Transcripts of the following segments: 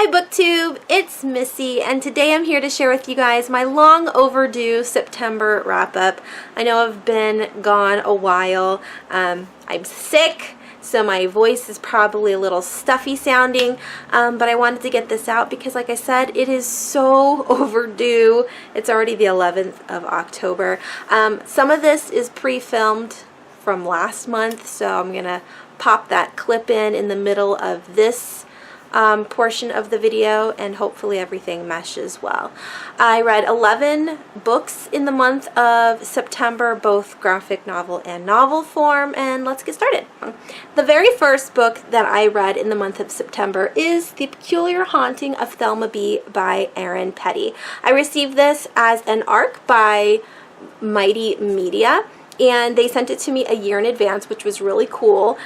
Hi BookTube, it's Missy, and today I'm here to share with you guys my long overdue September wrap-up. I know I've been gone a while. I'm sick, so my voice is probably a little stuffy sounding, but I wanted to get this out because, like I said, it is so overdue. It's already the 11th of October. Some of this is pre-filmed from last month, so I'm going to pop that clip in the middle of this portion of the video, and hopefully everything meshes well. I read 11 books in the month of September, both graphic novel and novel form, and let's get started. The very first book that I read in the month of September is The Peculiar Haunting of Thelma Be by Erin Petty. I received this as an ARC by Mighty Media, and they sent it to me a year in advance, which was really cool.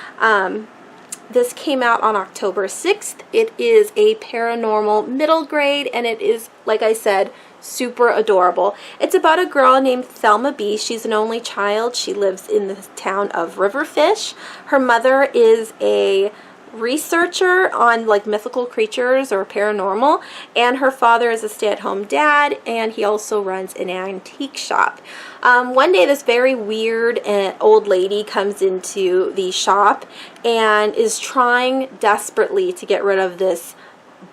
This came out on October 6th. It is a paranormal middle grade, and it is, like I said, super adorable. It's about a girl named Thelma Be. She's an only child. She lives in the town of Riverfish. Her mother is a researcher on like mythical creatures or paranormal, and her father is a stay-at-home dad, and he also runs an antique shop. One day this very weird old lady comes into the shop and is trying desperately to get rid of this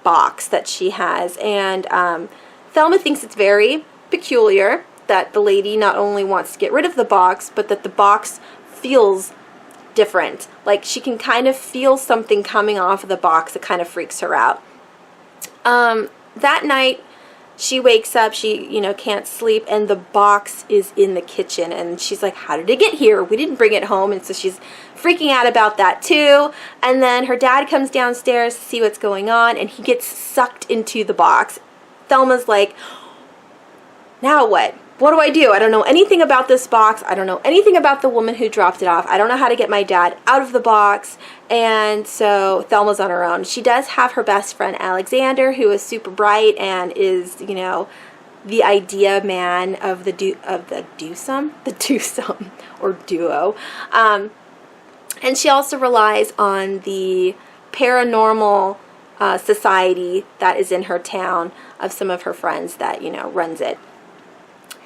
box that she has, and Thelma thinks it's very peculiar that the lady not only wants to get rid of the box, but that the box feels different. Like she can kind of feel something coming off of the box that kind of freaks her out. That night she wakes up, she can't sleep, and the box is in the kitchen, and she's like, how did it get here? We didn't bring it home. And so she's freaking out about that too. And then her dad comes downstairs to see what's going on, and he gets sucked into the box. Thelma's like, now what? What do I do? I don't know anything about this box. I don't know anything about the woman who dropped it off. I don't know how to get my dad out of the box. And so Thelma's on her own. She does have her best friend Alexander, who is super bright and is, the idea man of the twosome or duo. And she also relies on the paranormal society that is in her town of some of her friends that, runs it.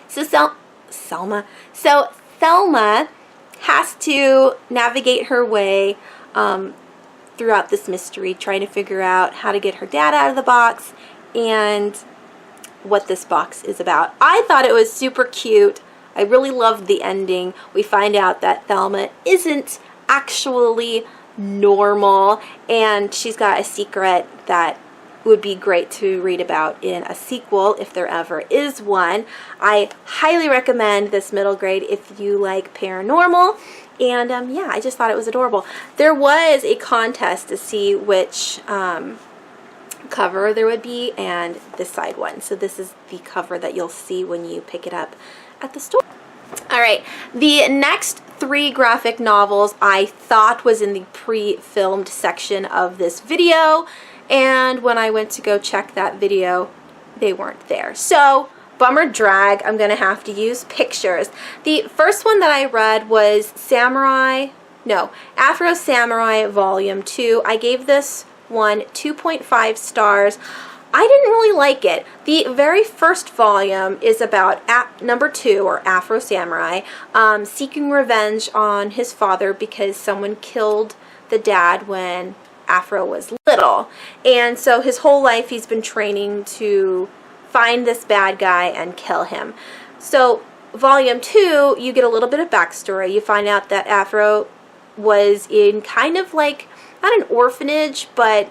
So Thelma has to navigate her way throughout this mystery, trying to figure out how to get her dad out of the box and what this box is about. I thought it was super cute. I really loved the ending. We find out that Thelma isn't actually normal, and she's got a secret that would be great to read about in a sequel if there ever is one. I highly recommend this middle grade if you like paranormal, and yeah, I just thought it was adorable. There was a contest to see which cover there would be, and this side one. So this is the cover that you'll see when you pick it up at the store. Alright, the next 3 graphic novels I thought was in the pre-filmed section of this video, and when I went to go check that video, they weren't there. So, bummer drag, I'm going to have to use pictures. The first one that I read was Afro Samurai Volume 2. I gave this one 2.5 stars. I didn't really like it. The very first volume is about number 2, or Afro Samurai, seeking revenge on his father because someone killed the dad when Afro was little, and so his whole life he's been training to find this bad guy and kill him. So volume 2, you get a little bit of backstory. You find out that Afro was in kind of like, not an orphanage, but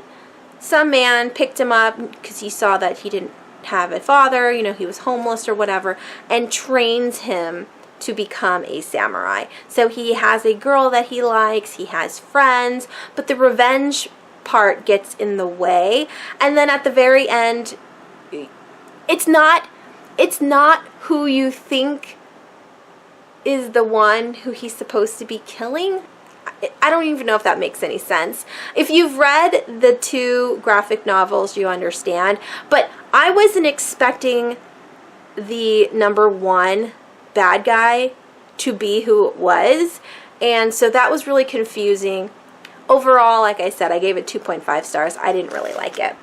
some man picked him up because he saw that he didn't have a father, he was homeless or whatever, and trains him to become a samurai. So he has a girl that he likes, he has friends, but the revenge part gets in the way. And then at the very end, it's not who you think is the one who he's supposed to be killing. I don't even know if that makes any sense. If you've read the 2 graphic novels, you understand, but I wasn't expecting the number 1 bad guy to be who it was, and so that was really confusing. Overall, like I said, I gave it 2.5 stars. I didn't really like it.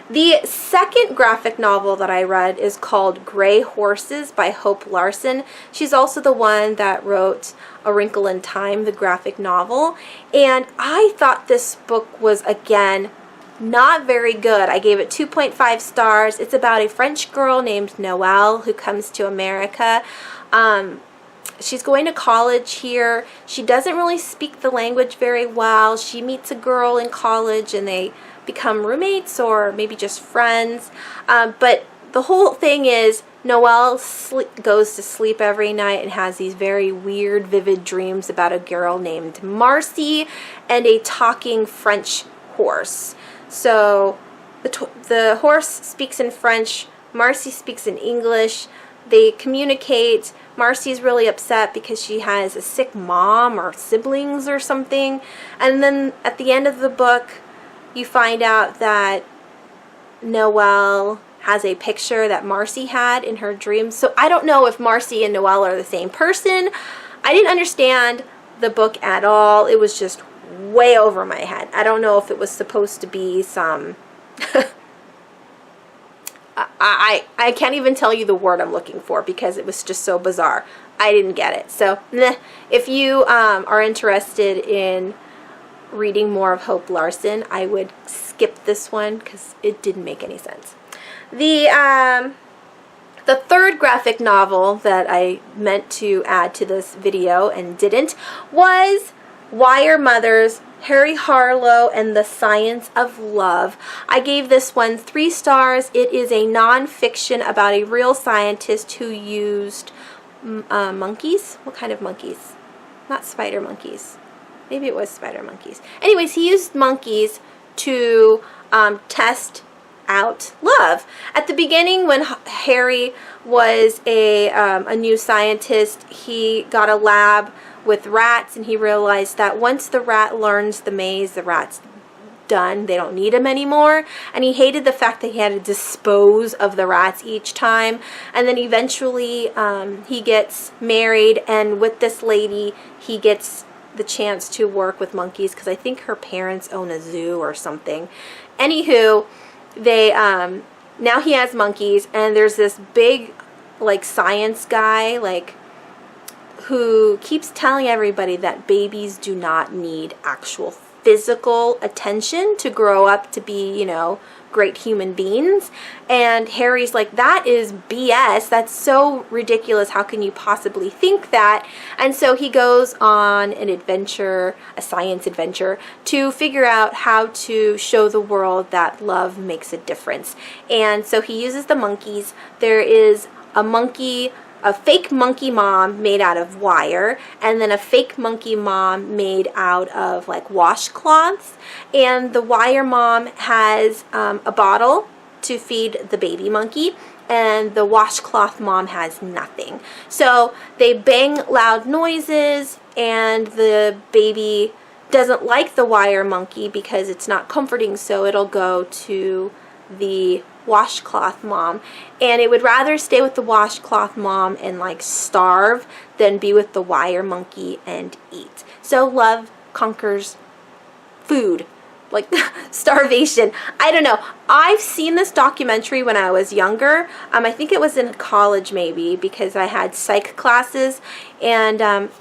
The second graphic novel that I read is called Gray Horses by Hope Larson. She's also the one that wrote A Wrinkle in Time, the graphic novel. And I thought this book was, again, not very good. I gave it 2.5 stars. It's about a French girl named Noelle who comes to America. She's going to college here. She doesn't really speak the language very well. She meets a girl in college and they become roommates or maybe just friends. But the whole thing is Noelle goes to sleep every night and has these very weird, vivid dreams about a girl named Marcy and a talking French horse. So the horse speaks in French, Marcy speaks in English. They communicate. Marcy's really upset because she has a sick mom or siblings or something. And then at the end of the book, you find out that Noelle has a picture that Marcy had in her dreams. So I don't know if Marcy and Noelle are the same person. I didn't understand the book at all. It was just way over my head. I don't know if it was supposed to be some... I can't even tell you the word I'm looking for because it was just so bizarre. I didn't get it. So, if you are interested in reading more of Hope Larson, I would skip this one because it didn't make any sense. The third graphic novel that I meant to add to this video and didn't was Wire Mothers, Harry Harlow and the Science of Love. I gave this one 3 stars. It is a non-fiction about a real scientist who used monkeys. What kind of monkeys? Not spider monkeys. Maybe it was spider monkeys. Anyways, he used monkeys to test out love. At the beginning, when Harry was a new scientist, he got a lab with rats, and he realized that once the rat learns the maze, the rat's done. They don't need him anymore. And he hated the fact that he had to dispose of the rats each time. And then eventually he gets married, and with this lady, he gets the chance to work with monkeys because I think her parents own a zoo or something. Anywho, they now he has monkeys, and there's this big like science guy who keeps telling everybody that babies do not need actual physical attention to grow up to be, you know, great human beings. And Harry's like, that is BS. That's so ridiculous. How can you possibly think that? And so he goes on an adventure, a science adventure, to figure out how to show the world that love makes a difference. And so he uses the monkeys. There is a fake monkey mom made out of wire, and then a fake monkey mom made out of like washcloths. And the wire mom has a bottle to feed the baby monkey, and the washcloth mom has nothing. So they bang loud noises, and the baby doesn't like the wire monkey because it's not comforting, so it'll go to the washcloth mom, and it would rather stay with the washcloth mom and like starve than be with the wire monkey and eat. So love conquers food, like starvation. I don't know. I've seen this documentary when I was younger. I think it was in college maybe because I had psych classes, and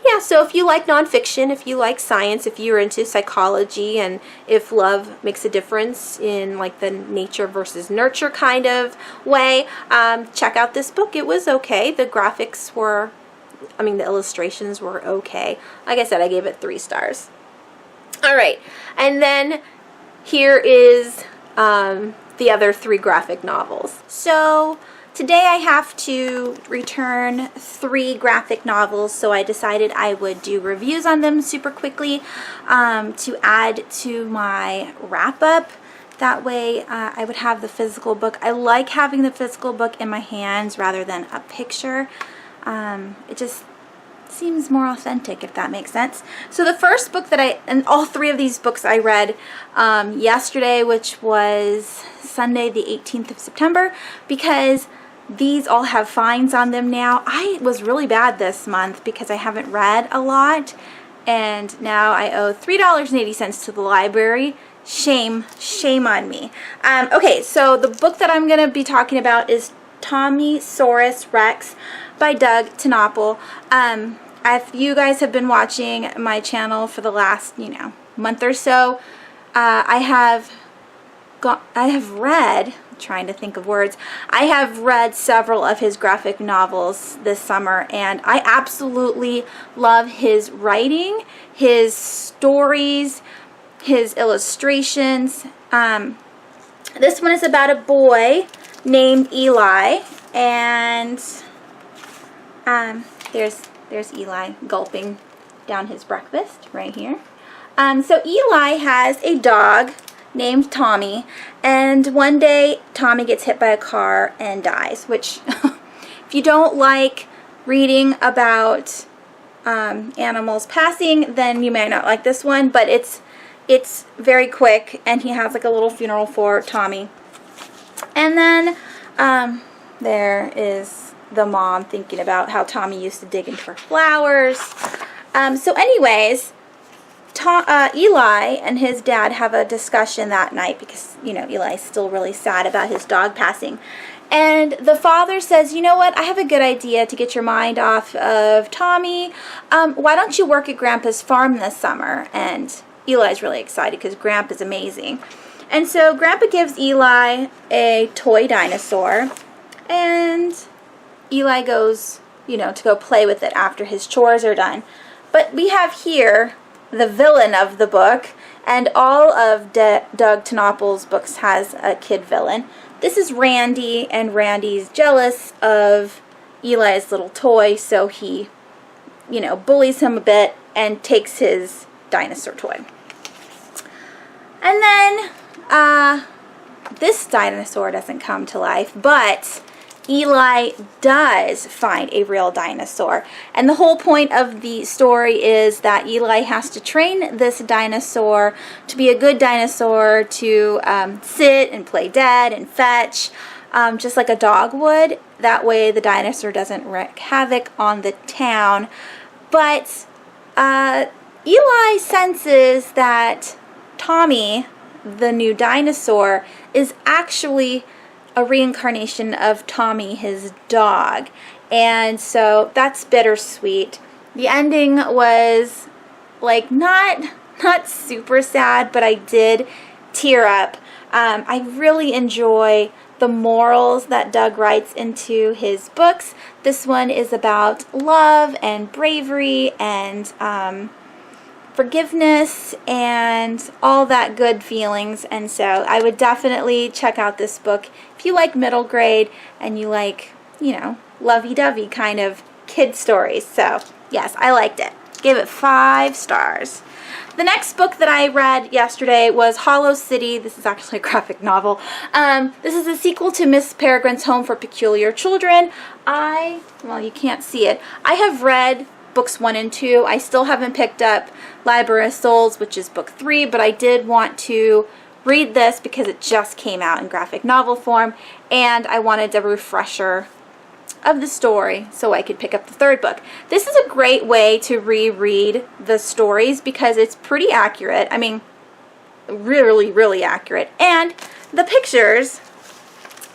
yeah, so if you like nonfiction, if you like science, if you're into psychology, and if love makes a difference in like the nature versus nurture kind of way, check out this book. It was okay. The graphics were, the illustrations were okay. Like I said, I gave it 3 stars. All right, and then here is the other 3 graphic novels. So today I have to return 3 graphic novels, so I decided I would do reviews on them super quickly to add to my wrap-up. That way I would have the physical book. I like having the physical book in my hands rather than a picture. It just seems more authentic, if that makes sense. So the first book and all 3 of these books I read yesterday, which was Sunday the 18th of September, because these all have fines on them now. I was really bad this month because I haven't read a lot, and now I owe $3.80 to the library Shame on me. Okay, so the book that I'm going to be talking about is Tommysaurus Rex by Doug Tenopel. If you guys have been watching my channel for the last, month or so, I have read, I'm trying to think of words, I have read several of his graphic novels this summer, and I absolutely love his writing, his stories, his illustrations. This one is about a boy named Eli, and there's Eli gulping down his breakfast right here. So Eli has a dog named Tommy, and one day Tommy gets hit by a car and dies, which if you don't like reading about animals passing, then you may not like this one, but it's very quick, and he has like a little funeral for Tommy. And then there is the mom thinking about how Tommy used to dig into her flowers. So anyways, Eli and his dad have a discussion that night because, Eli's still really sad about his dog passing. And the father says, you know what, I have a good idea to get your mind off of Tommy. Why don't you work at Grandpa's farm this summer? And Eli's really excited because Grandpa's amazing. And so Grandpa gives Eli a toy dinosaur, and Eli goes, to go play with it after his chores are done. But we have here the villain of the book, and all of Doug Tenopel's books has a kid villain. This is Randy, and Randy's jealous of Eli's little toy, so he, bullies him a bit and takes his dinosaur toy. And then this dinosaur doesn't come to life, but Eli does find a real dinosaur. And the whole point of the story is that Eli has to train this dinosaur to be a good dinosaur, to sit and play dead and fetch, just like a dog would. That way the dinosaur doesn't wreak havoc on the town. But Eli senses that Tommy, the new dinosaur, is actually a reincarnation of Tommy, his dog. And so that's bittersweet. The ending was like not super sad, but I did tear up. I really enjoy the morals that Doug writes into his books. This one is about love and bravery and forgiveness and all that good feelings. And so I would definitely check out this book if you like middle grade and you like, lovey-dovey kind of kid stories. So yes, I liked it. Gave it 5 stars. The next book that I read yesterday was Hollow City. This is actually a graphic novel. This is a sequel to Miss Peregrine's Home for Peculiar Children. Well, you can't see it. I have read books 1 and 2. I still haven't picked up Library of Souls, which is book 3, but I did want to read this because it just came out in graphic novel form, and I wanted a refresher of the story so I could pick up the 3rd book. This is a great way to reread the stories because it's pretty accurate. I mean, really, really accurate. And the pictures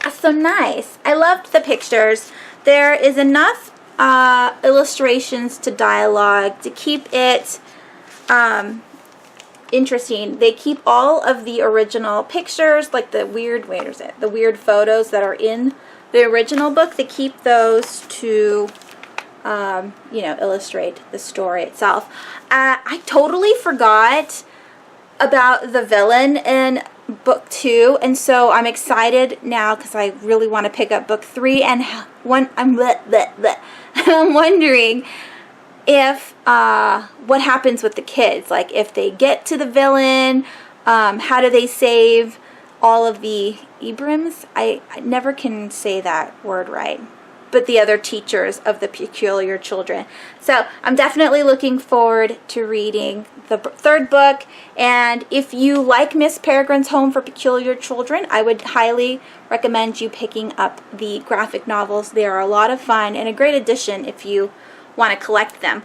are so nice. I loved the pictures. There is enough illustrations to dialogue to keep it interesting. They keep all of the original pictures, like the weird, the weird photos that are in the original book. They keep those to, illustrate the story itself. I totally forgot about the villain in book 2, and so I'm excited now because I really want to pick up book 3, and I'm wondering if what happens with the kids, like if they get to the villain, how do they save all of the Ibrims? I never can say that word right, but the other teachers of the peculiar children. So I'm definitely looking forward to reading the 3rd book, and if you like Miss Peregrine's Home for Peculiar Children, I would highly recommend you picking up the graphic novels. They are a lot of fun and a great addition if you want to collect them.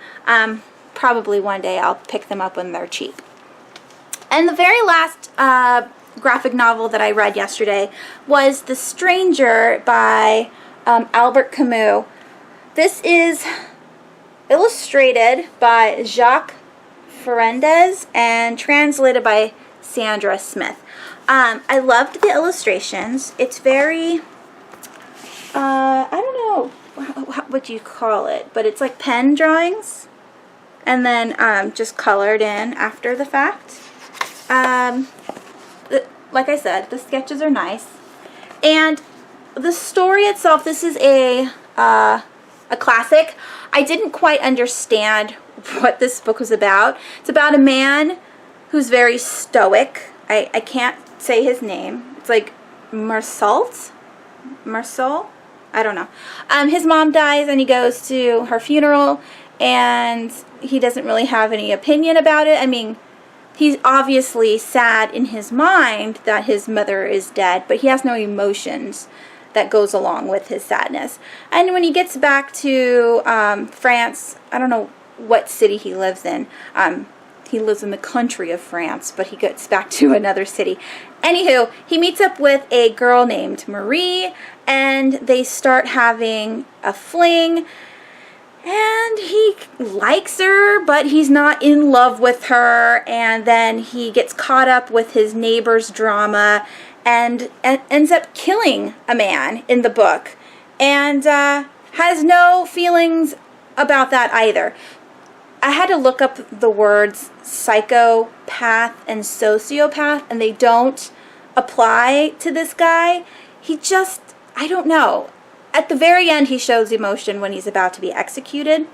Probably one day I'll pick them up when they're cheap. And the very last graphic novel that I read yesterday was The Stranger by Albert Camus. This is illustrated by Jacques Ferrandez and translated by Sandra Smith. I loved the illustrations. It's very, I don't know what you call it, but it's like pen drawings and then just colored in after the fact. Like I said, the sketches are nice. And the story itself, this is a classic. I didn't quite understand what this book was about. It's about a man who's very stoic. I can't say his name. It's like Marcel? I don't know. His mom dies and he goes to her funeral and he doesn't really have any opinion about it. I mean, he's obviously sad in his mind that his mother is dead, but he has no emotions that goes along with his sadness. And when he gets back to France, I don't know what city he lives in. He lives in the country of France, but he gets back to another city. Anywho, he meets up with a girl named Marie, and they start having a fling. And he likes her, but he's not in love with her. And then he gets caught up with his neighbor's drama and ends up killing a man in the book. And has no feelings about that either. I had to look up the words psychopath and sociopath, and they don't apply to this guy. He just, I don't know. At the very end, he shows emotion when he's about to be executed.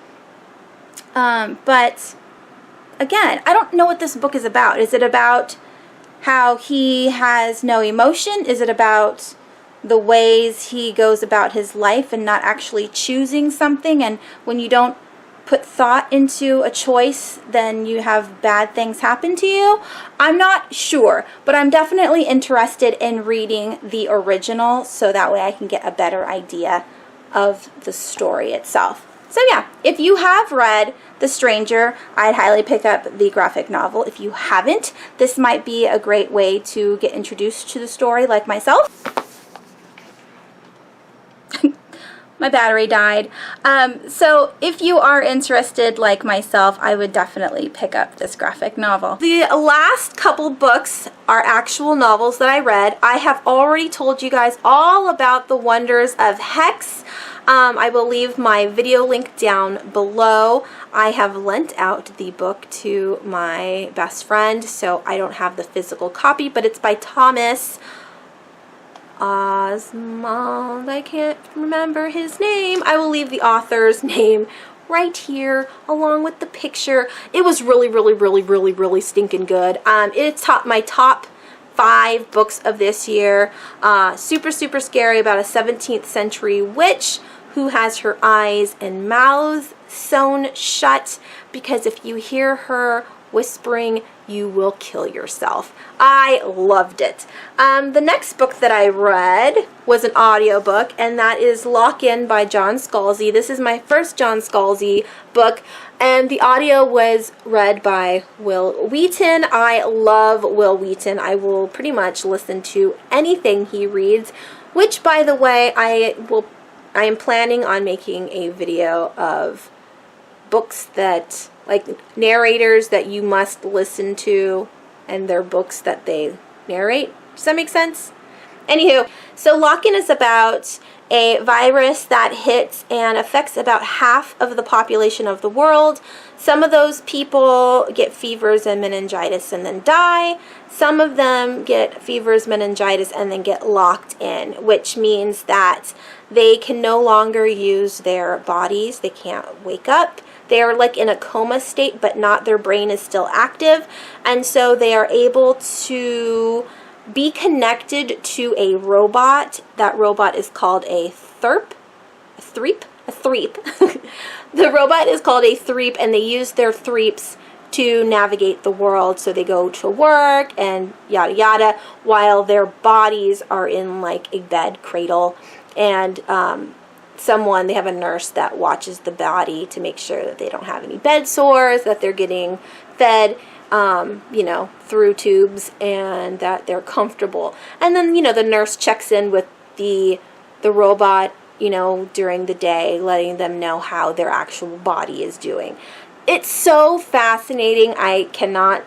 But, again, I don't know what this book is about. Is it about how he has no emotion? Is it about the ways he goes about his life and not actually choosing something? And when you don't put thought into a choice, then you have bad things happen to you? I'm not sure, but I'm definitely interested in reading the original so that way I can get a better idea of the story itself. So yeah, if you have read The Stranger, I'd highly pick up the graphic novel. If you haven't, this might be a great way to get introduced to the story like myself. My battery died. So if you are interested like myself, I would definitely pick up this graphic novel. The last couple books are actual novels that I read. I have already told you guys all about The Wonders of Hex. I will leave my video link down below. I have lent out the book to my best friend, so I don't have the physical copy, but it's by Thomas Osmond. I can't remember his name. I will leave the author's name right here along with the picture. It was really stinking good. It's my top 5 books of this year. Super scary about a 17th century witch who has her eyes and mouth sewn shut, because if you hear her whispering, you will kill yourself. I loved it. The next book that I read was an audiobook, and that is Lockin by John Scalzi. This is my first John Scalzi book, and the audio was read by Will Wheaton. I love Will Wheaton. I will pretty much listen to anything he reads, which, by the way, I am planning on making a video of books that, like, narrators that you must listen to, and their books that they narrate. Does that make sense? Anywho, so Lockin is about a virus that hits and affects about half of the population of the world. Some of those people get fevers and meningitis and then die. Some of them get fevers, meningitis, and then get locked in, which means that they can no longer use their bodies. They can't wake up. They are like in a coma state, but not, their brain is still active. And so they are able to be connected to a robot. That robot is called a threep. The robot is called a threep, and they use their threeps to navigate the world. So they go to work and yada yada, while their bodies are in like a bed cradle. And they have a nurse that watches the body to make sure that they don't have any bed sores, that they're getting fed you know, through tubes, and that they're comfortable. And then, you know, the nurse checks in with the robot, you know, during the day, letting them know how their actual body is doing. It's so fascinating. I cannot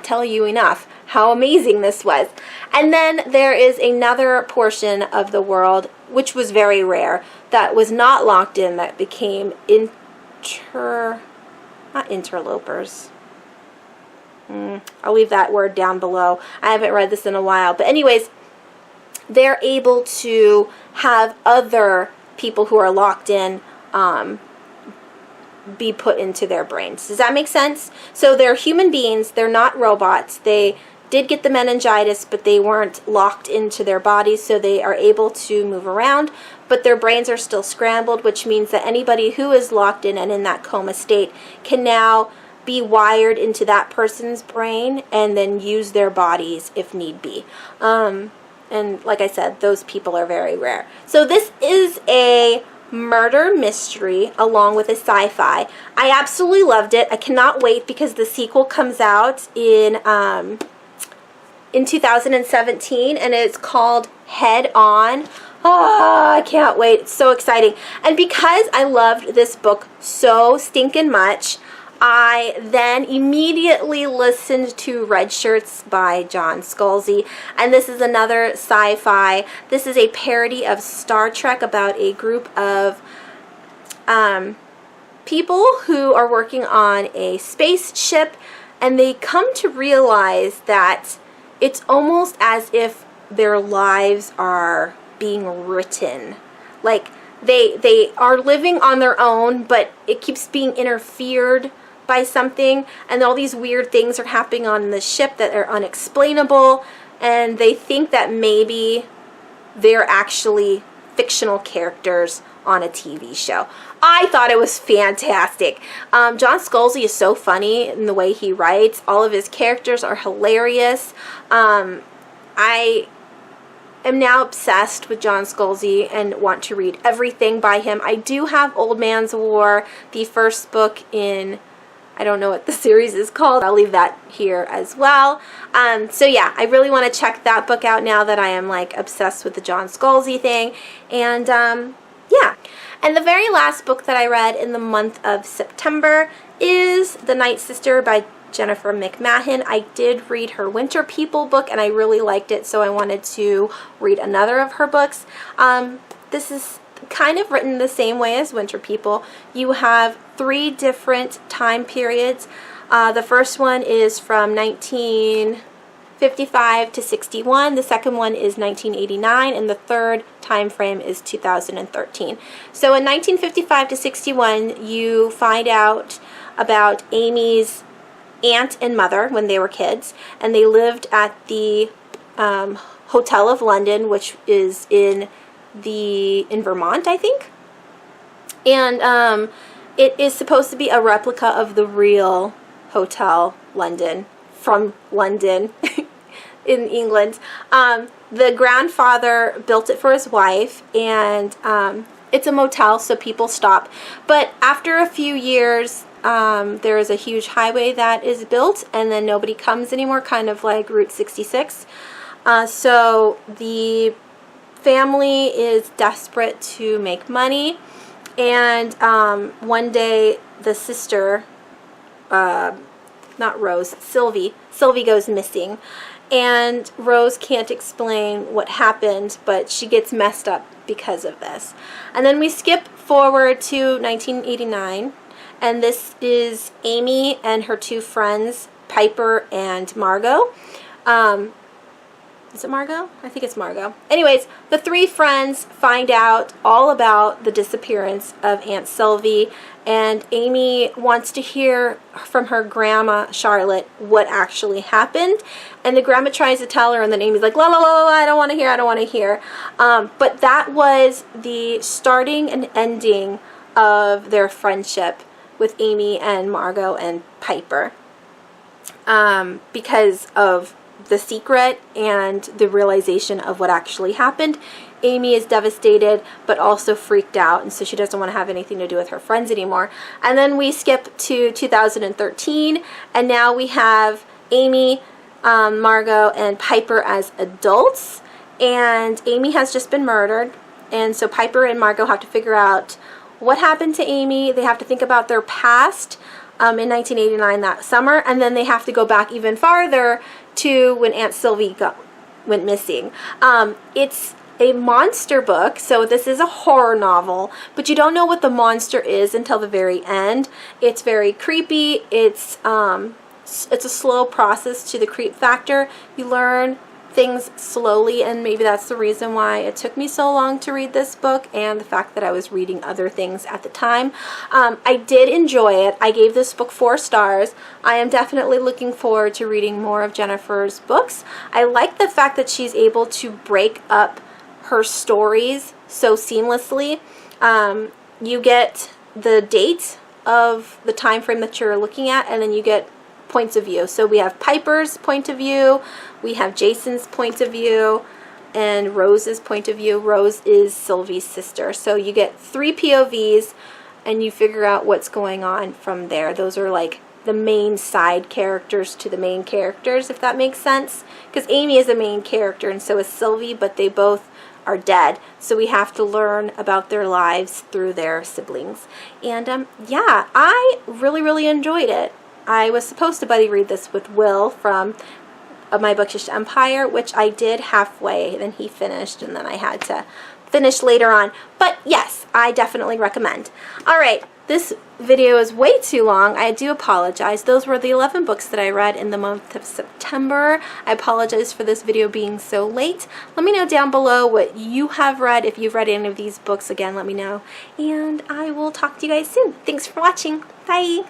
tell you enough how amazing this was. And then there is another portion of the world, which was very rare, that was not locked in, that became not interlopers. I'll leave that word down below. I haven't read this in a while. But anyways, they're able to have other people who are locked in be put into their brains. Does that make sense? So they're human beings. They're not robots. They did get the meningitis, but they weren't locked into their bodies, so they are able to move around, but their brains are still scrambled, which means that anybody who is locked in and in that coma state can now be wired into that person's brain and then use their bodies if need be. And like I said, those people are very rare. So this is a murder mystery along with a sci-fi. I absolutely loved it. I cannot wait because the sequel comes out in 2017, and it's called Head On. Oh, I can't wait. It's so exciting. And because I loved this book so stinking much, I then immediately listened to Red Shirts by John Scalzi, and this is another sci-fi. This is a parody of Star Trek about a group of people who are working on a spaceship, and they come to realize that it's almost as if their lives are being written. Like they are living on their own, but it keeps being interfered by something, and all these weird things are happening on the ship that are unexplainable, and they think that maybe they're actually fictional characters on a TV show. I thought it was fantastic. John Scalzi is so funny in the way he writes. All of his characters are hilarious. I am now obsessed with John Scalzi and want to read everything by him. I do have Old Man's War, the first book in, I don't know what the series is called. I'll leave that here as well. So yeah, I really want to check that book out now that I am like obsessed with the John Scalzi thing. And yeah. And the very last book that I read in the month of September is The Night Sister by Jennifer McMahon. I did read her Winter People book and I really liked it, so I wanted to read another of her books. This is kind of written the same way as Winter People. You have 3 different time periods. The first one is from 1955 to 61. The second one is 1989, and the third time frame is 2013. So in 1955 to 61, you find out about Amy's aunt and mother when they were kids, and they lived at the Hotel of London, which is in Vermont, I think. And it is supposed to be a replica of the real Hotel London from London in England. The grandfather built it for his wife, and it's a motel, so people stop. But after a few years, there is a huge highway that is built, and then nobody comes anymore, kind of like Route 66. So the family is desperate to make money, and one day the sister, not Rose, Sylvie goes missing, and Rose can't explain what happened, but she gets messed up because of this. And then we skip forward to 1989, and this is Amy and her 2 friends, Piper and Margot. Is it Margot? I think it's Margot. Anyways, the 3 friends find out all about the disappearance of Aunt Sylvie, and Amy wants to hear from her grandma, Charlotte, what actually happened. And the grandma tries to tell her, and then Amy's like, la la la la, I don't want to hear, I don't want to hear. But that was the starting and ending of their friendship with Amy and Margot and Piper, because of the secret and the realization of what actually happened. Amy is devastated but also freaked out, and so she doesn't want to have anything to do with her friends anymore. And then we skip to 2013, and now we have Amy, Margot, and Piper as adults, and Amy has just been murdered, and so Piper and Margot have to figure out what happened to Amy. They have to think about their past in 1989, that summer, and then they have to go back even farther to when Aunt Sylvie went missing. It's a monster book, so this is a horror novel, but you don't know what the monster is until the very end. It's very creepy. It's a slow process to the creep factor. You learn things slowly, and maybe that's the reason why it took me so long to read this book, and the fact that I was reading other things at the time. I did enjoy it. I gave this book 4 stars. I am definitely looking forward to reading more of Jennifer's books. I like the fact that she's able to break up her stories so seamlessly. You get the date of the time frame that you're looking at, and then you get points of view. So we have Piper's point of view, we have Jason's point of view, and Rose's point of view. Rose is Sylvie's sister. So you get 3 POVs, and you figure out what's going on from there. Those are like the main side characters to the main characters, if that makes sense. Because Amy is the main character, and so is Sylvie, but they both are dead, so we have to learn about their lives through their siblings. And yeah, I really enjoyed it. I was supposed to buddy read this with Will from My Bookish Empire, which I did halfway, then he finished, and then I had to finish later on. But yes, I definitely recommend. Alright, this video is way too long. I do apologize. Those were the 11 books that I read in the month of September. I apologize for this video being so late. Let me know down below what you have read. If you've read any of these books, again, let me know. And I will talk to you guys soon. Thanks for watching. Bye!